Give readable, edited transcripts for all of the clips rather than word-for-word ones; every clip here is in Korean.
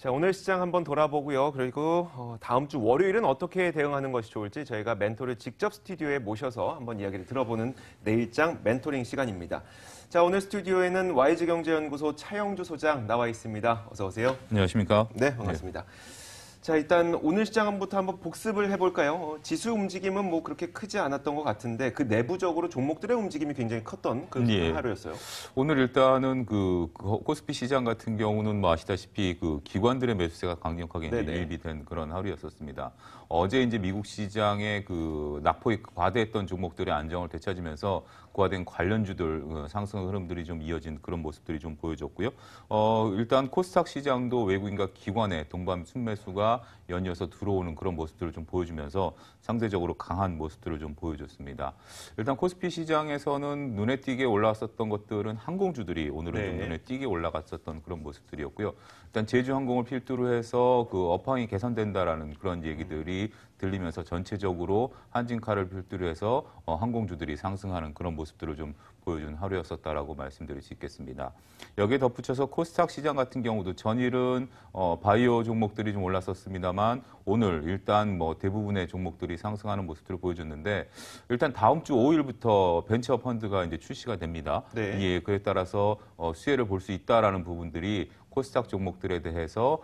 자, 오늘 시장 한번 돌아보고요. 그리고 다음 주 월요일은 어떻게 대응하는 것이 좋을지 저희가 멘토를 직접 스튜디오에 모셔서 한번 이야기를 들어보는 내일장 멘토링 시간입니다. 자, 오늘 스튜디오에는 YG경제연구소 차영주 소장 나와 있습니다. 어서 오세요. 안녕하십니까? 네, 반갑습니다. 자, 일단 오늘 시장부터 한번 복습을 해볼까요? 지수 움직임은 뭐 그렇게 크지 않았던 것 같은데 그 내부적으로 종목들의 움직임이 굉장히 컸던 그 하루였어요. 오늘 일단은 그 코스피 시장 같은 경우는 뭐 아시다시피 그 기관들의 매수세가 강력하게 이제 유입이 된 그런 하루였었습니다. 어제 이제 미국 시장의 그 낙폭이 과대했던 종목들의 안정을 되찾으면서 고화된 관련주들 상승 흐름들이 좀 이어진 그런 모습들이 좀 보여졌고요. 일단 코스닥 시장도 외국인과 기관의 동반 순매수가 연이어서 들어오는 그런 모습들을 좀 보여주면서 상대적으로 강한 모습들을 좀 보여줬습니다. 일단 코스피 시장에서는 눈에 띄게 올라왔었던 것들은 항공주들이 오늘은 좀 눈에 띄게 올라갔었던 그런 모습들이었고요. 일단 제주항공을 필두로 해서 그 업황이 개선된다라는 그런 얘기들이 들리면서 전체적으로 한진카를 필두로 해서 항공주들이 상승하는 그런 모습들을 좀 보여준 하루였었다라고 말씀드릴 수 있겠습니다. 여기에 덧붙여서 코스닥 시장 같은 경우도 전일은 바이오 종목들이 좀 올랐었습니다만 오늘 일단 뭐 대부분의 종목들이 상승하는 모습들을 보여줬는데 일단 다음 주 5일부터 벤처 펀드가 이제 출시가 됩니다. 예, 그에 따라서 수혜를 볼 수 있다라는 부분들이 코스닥 종목들에 대해서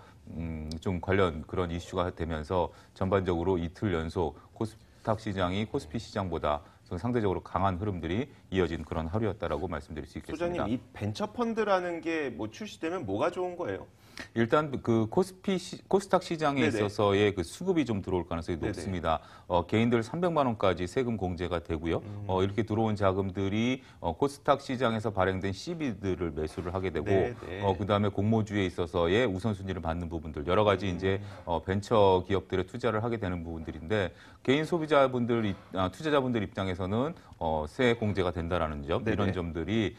좀 관련 그런 이슈가 되면서 전반적으로 이틀 연속 코스닥 시장이 코스피 시장보다 상대적으로 강한 흐름들이 이어진 그런 하루였다라고 말씀드릴 수 있겠습니다. 소장님, 이 벤처 펀드라는 게 뭐 출시되면 뭐가 좋은 거예요? 일단 그 코스닥 시장에 있어서의 그 수급이 좀 들어올 가능성이 높습니다. 개인들 300만 원까지 세금 공제가 되고요. 이렇게 들어온 자금들이 코스닥 시장에서 발행된 CB들을 매수를 하게 되고 그다음에 공모주에 있어서의 우선순위를 받는 부분들 여러 가지 이제 벤처 기업들에 투자를 하게 되는 부분들인데 개인 소비자분들 투자자분들 입장에서는 세 공제가 된다라는 점 이런 점들이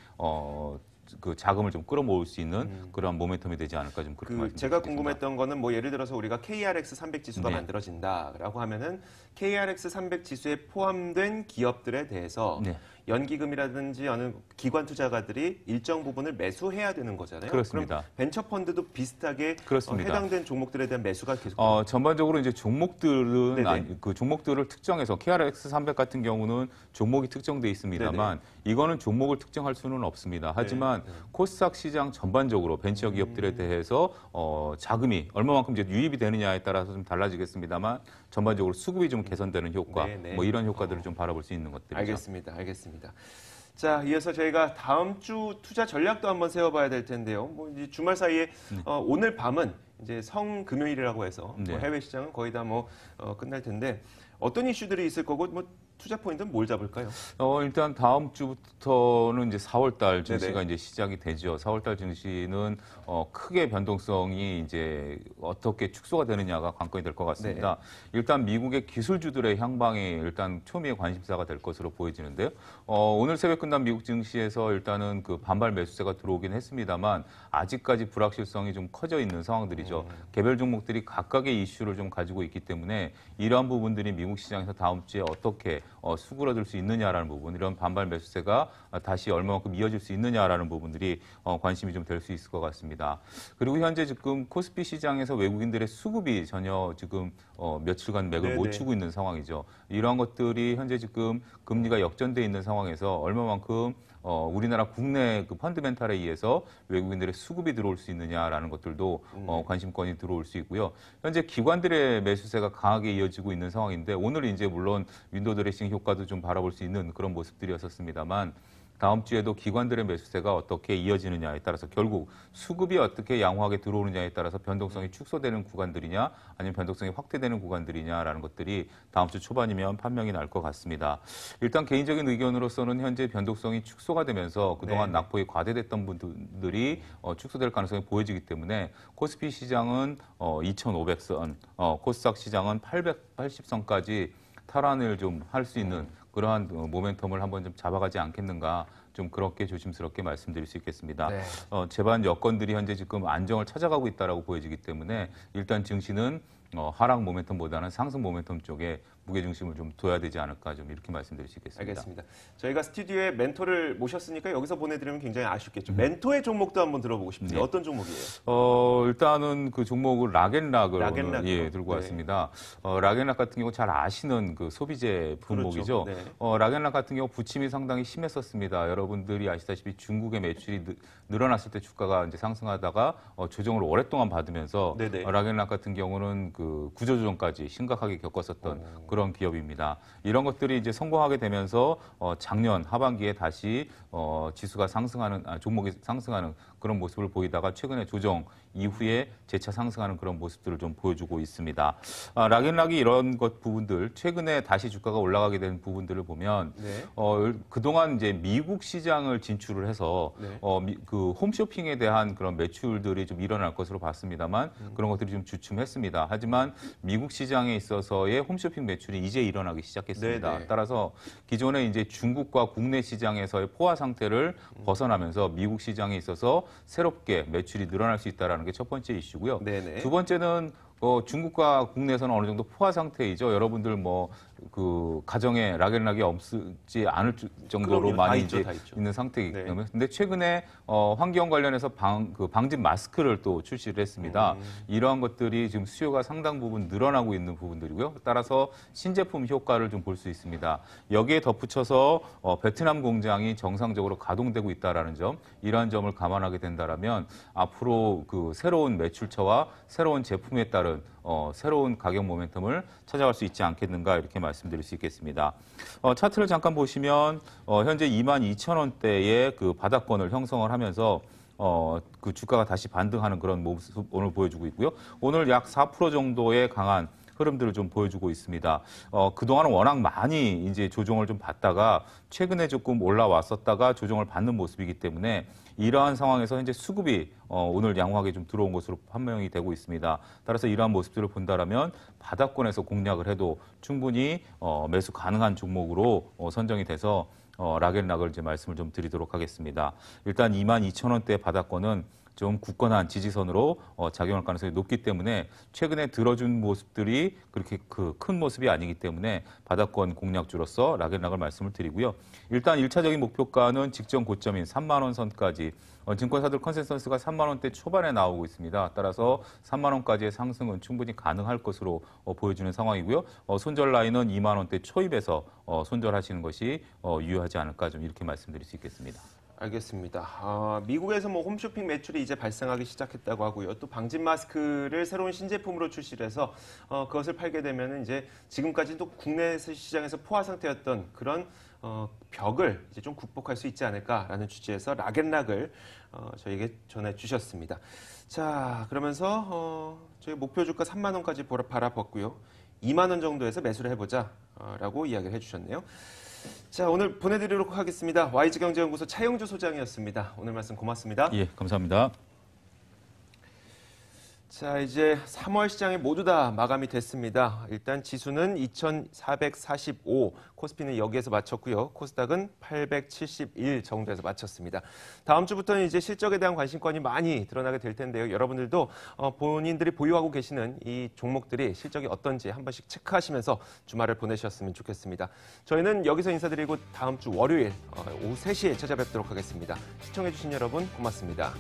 그 자금을 좀 끌어모을 수 있는 그런 모멘텀이 되지 않을까 좀 그렇게 말씀드리겠습니다. 제가 궁금했던 거는 뭐 예를 들어서 우리가 KRX 300 지수가 만들어진다라고 하면은 KRX 300 지수에 포함된 기업들에 대해서 연기금이라든지 어느 기관 투자가들이 일정 부분을 매수해야 되는 거잖아요. 그렇습니다. 그럼 벤처 펀드도 비슷하게 해당된 종목들에 대한 매수가 계속 전반적으로 이제 종목들은 그 종목들을 특정해서 KRX 300 같은 경우는 종목이 특정돼 있습니다만 이거는 종목을 특정할 수는 없습니다. 하지만 코스닥 시장 전반적으로 벤처 기업들에 대해서 자금이 얼마만큼 이제 유입이 되느냐에 따라서 좀 달라지겠습니다만 전반적으로 수급이 좀 개선되는 효과, 뭐 이런 효과들을 좀 바라볼 수 있는 것들이죠. 알겠습니다. 자, 이어서 저희가 다음 주 투자 전략도 한번 세워봐야 될 텐데요. 뭐 이제 주말 사이에 오늘 밤은 이제 성금요일이라고 해서 뭐 해외 시장은 거의 다 뭐 끝날 텐데 어떤 이슈들이 있을 거고 뭐 투자 포인트는 뭘 잡을까요? 일단 다음 주부터는 이제 4월달 증시가 이제 시작이 되죠. 4월달 증시는 크게 변동성이 이제 어떻게 축소가 되느냐가 관건이 될 것 같습니다. 일단 미국의 기술주들의 향방이 일단 초미의 관심사가 될 것으로 보여지는데요. 오늘 새벽 끝난 미국 증시에서 일단은 그 반발 매수세가 들어오긴 했습니다만 아직까지 불확실성이 좀 커져 있는 상황들이죠. 개별 종목들이 각각의 이슈를 좀 가지고 있기 때문에 이러한 부분들이 미국 시장에서 다음 주에 어떻게 수그러들 수 있느냐라는 부분, 이런 반발 매수세가 다시 얼마만큼 이어질 수 있느냐라는 부분들이 관심이 좀 될 수 있을 것 같습니다. 그리고 현재 지금 코스피 시장에서 외국인들의 수급이 전혀 지금 며칠간 맥을 못 추고 있는 상황이죠. 이러한 것들이 현재 지금 금리가 역전돼 있는 상황에서 얼마만큼 우리나라 국내 그 펀드멘탈에 의해서 외국인들의 수급이 들어올 수 있느냐라는 것들도 관심권이 들어올 수 있고요. 현재 기관들의 매수세가 강하게 이어지고 있는 상황인데 오늘 이제 물론 윈도우 드레싱 효과도 좀 바라볼 수 있는 그런 모습들이었었습니다만 다음 주에도 기관들의 매수세가 어떻게 이어지느냐에 따라서 결국 수급이 어떻게 양호하게 들어오느냐에 따라서 변동성이 축소되는 구간들이냐 아니면 변동성이 확대되는 구간들이냐라는 것들이 다음 주 초반이면 판명이 날 것 같습니다. 일단 개인적인 의견으로서는 현재 변동성이 축소가 되면서 그동안 낙폭이 과대됐던 분들이 축소될 가능성이 보여지기 때문에 코스피 시장은 2,500선, 코스닥 시장은 880선까지 탈환을 좀 할 수 있는 그러한 모멘텀을 한번 좀 잡아가지 않겠는가 좀 그렇게 조심스럽게 말씀드릴 수 있겠습니다. 제반 여건들이 현재 지금 안정을 찾아가고 있다라고 보여지기 때문에 일단 증시는 하락 모멘텀보다는 상승 모멘텀 쪽에 무게중심을 좀 둬야 되지 않을까 좀 이렇게 말씀드릴 수 있겠습니다. 알겠습니다. 저희가 스튜디오에 멘토를 모셨으니까 여기서 보내드리면 굉장히 아쉽겠죠. 멘토의 종목도 한번 들어보고 싶은데 네. 어떤 종목이에요? 일단은 그 종목을 락앤락을 예, 들고 왔습니다. 락앤락 같은 경우 잘 아시는 그 소비재 품목이죠. 그렇죠. 네. 락앤락 같은 경우 부침이 상당히 심했었습니다. 여러분들이 아시다시피 중국의 매출이 늘어났을 때 주가가 이제 상승하다가 조정을 오랫동안 받으면서 락앤락 같은 경우는 그 구조조정까지 심각하게 겪었었던 그런 기업입니다. 이런 것들이 이제 성공하게 되면서 작년 하반기에 다시 지수가 상승하는 종목이 상승하는 그런 모습을 보이다가 최근에 조정 이후에 재차 상승하는 그런 모습들을 좀 보여주고 있습니다. 락앤락이 이런 부분들 최근에 다시 주가가 올라가게 된 부분들을 보면 그동안 이제 미국 시장을 진출을 해서 그 홈쇼핑에 대한 그런 매출들이 좀 일어날 것으로 봤습니다만 그런 것들이 좀 주춤했습니다. 하지만 미국 시장에 있어서의 홈쇼핑 매출이 이제 일어나기 시작했습니다. 따라서 기존에 이제 중국과 국내 시장에서의 포화 상태를 벗어나면서 미국 시장에 있어서 새롭게 매출이 늘어날 수 있다는 게 첫 번째 이슈고요. 두 번째는 중국과 국내에서는 어느 정도 포화 상태이죠. 여러분들 그 가정에 락앤락이 없지 않을 정도로 많이 이제 있는 상태이기 때문에. 근데 최근에 환경 관련해서 방진 마스크를 또 출시를 했습니다. 이러한 것들이 지금 수요가 상당 부분 늘어나고 있는 부분들이고요. 따라서 신제품 효과를 좀 볼 수 있습니다. 여기에 덧붙여서 베트남 공장이 정상적으로 가동되고 있다라는 점, 이러한 점을 감안하게 된다라면 앞으로 그 새로운 매출처와 새로운 제품에 따른 새로운 가격 모멘텀을 찾아갈 수 있지 않겠는가 이렇게 말씀드릴 수 있겠습니다. 차트를 잠깐 보시면 현재 22,000원대의 그 바닥권을 형성을 하면서 그 주가가 다시 반등하는 그런 모습 오늘 보여주고 있고요. 오늘 약 4% 정도의 강한 흐름들을 좀 보여주고 있습니다. 그동안은 워낙 많이 이제 조정을 좀 받다가 최근에 조금 올라왔었다가 조정을 받는 모습이기 때문에 이러한 상황에서 현재 수급이 오늘 양호하게 좀 들어온 것으로 판명이 되고 있습니다. 따라서 이러한 모습들을 본다라면 바닥권에서 공략을 해도 충분히 매수 가능한 종목으로 선정이 돼서 락앤락을 이제 말씀을 좀 드리도록 하겠습니다. 일단 22,000원대 바닥권은 좀 굳건한 지지선으로 작용할 가능성이 높기 때문에 최근에 들어준 모습들이 그렇게 큰 모습이 아니기 때문에 바닥권 공략주로서 락앤락을 말씀을 드리고요. 일단 1차적인 목표가는 직전 고점인 3만 원 선까지 증권사들 컨센서스가 3만 원대 초반에 나오고 있습니다. 따라서 3만 원까지의 상승은 충분히 가능할 것으로 보여주는 상황이고요. 손절 라인은 2만 원대 초입에서 손절하시는 것이 유효하지 않을까 좀 이렇게 말씀드릴 수 있겠습니다. 알겠습니다. 미국에서 홈쇼핑 매출이 이제 발생하기 시작했다고 하고요. 또 방진 마스크를 새로운 신제품으로 출시를 해서 그것을 팔게 되면 이제 지금까지도 국내 시장에서 포화 상태였던 그런 벽을 이제 좀 극복할 수 있지 않을까라는 취지에서 락앤락을 저에게 전해주셨습니다. 자, 그러면서 저희 목표 주가 3만 원까지 바라봤고요. 2만 원 정도에서 매수를 해보자라고 이야기를 해주셨네요. 자, 오늘 보내드리도록 하겠습니다. YG경제연구소 차영주 소장이었습니다. 오늘 말씀 고맙습니다. 예, 감사합니다. 자, 이제 3월 시장이 모두 다 마감이 됐습니다. 일단 지수는 2,445, 코스피는 여기에서 마쳤고요. 코스닥은 871 정도에서 마쳤습니다. 다음 주부터는 이제 실적에 대한 관심권이 많이 드러나게 될 텐데요. 여러분들도 본인들이 보유하고 계시는 이 종목들이 실적이 어떤지 한 번씩 체크하시면서 주말을 보내셨으면 좋겠습니다. 저희는 여기서 인사드리고 다음 주 월요일 오후 3시에 찾아뵙도록 하겠습니다. 시청해주신 여러분 고맙습니다.